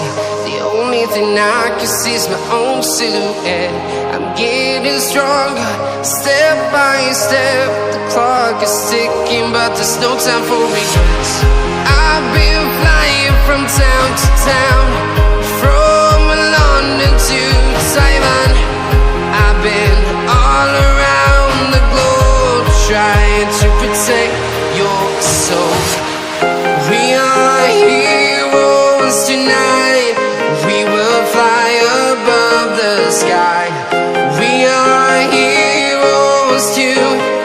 empty. The only thing I can see is my own silhouette. I'm getting stronger, step by step. The clock is ticking, but there's no time for regrets. I've been flying from town to town, from London to Taiwan. I've been all around the globe, trying to protect your soul. We are heroes tonight. We will fly above the sky. We are heroes tonight.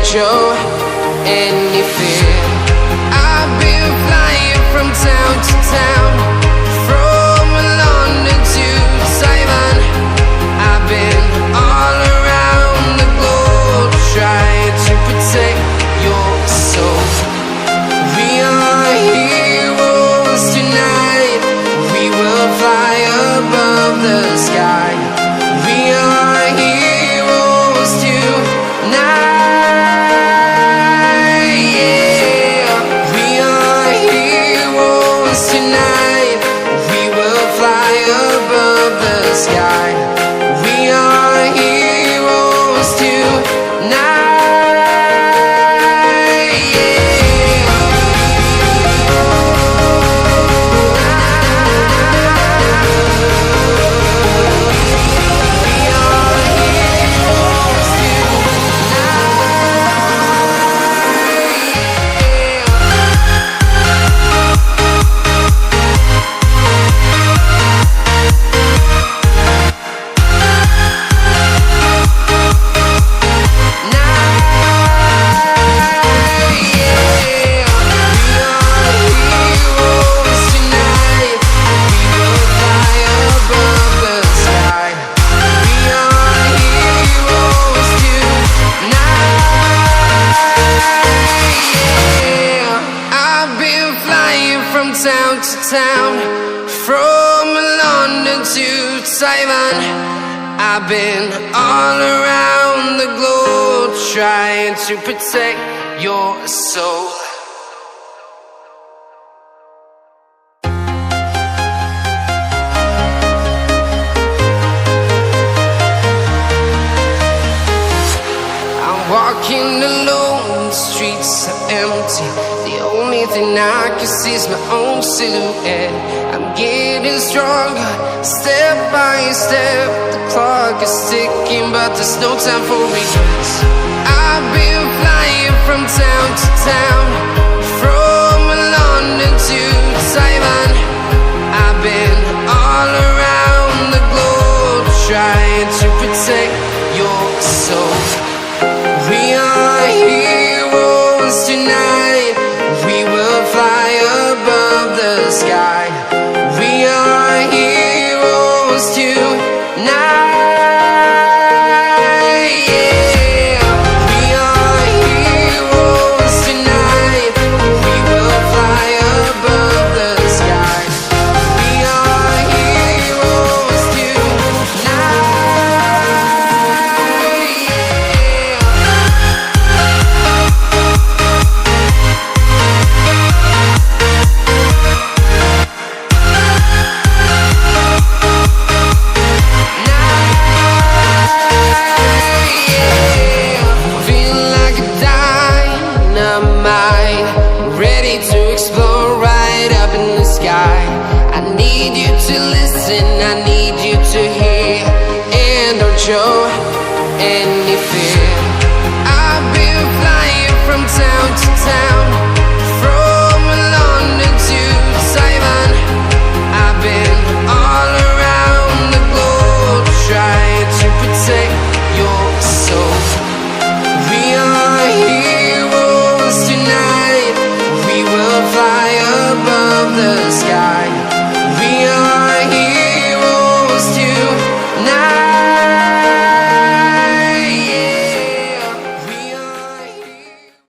Show any fear. I've been flying from town to town, from London to Taiwan. I've been all around the globe, trying to protect your soul. We are heroes tonight. We will fly above the sky. We are heroes tonight. Tonight, we will fly above the sky. We are heroes tonight. Town to town, from London to Taiwan. I've been all around the globe, trying to protect your soul. I'm walking alone, the streets are empty. The only thing I can see is my own silhouette. I'm getting stronger, step by step. The clock is ticking, but there's no time for regrets. I've been flying from town to town, from London to Taiwan. I've been all around the globe, trying to protect your soul. We are heroes tonight. We will fly above the sky. We are heroes tonight.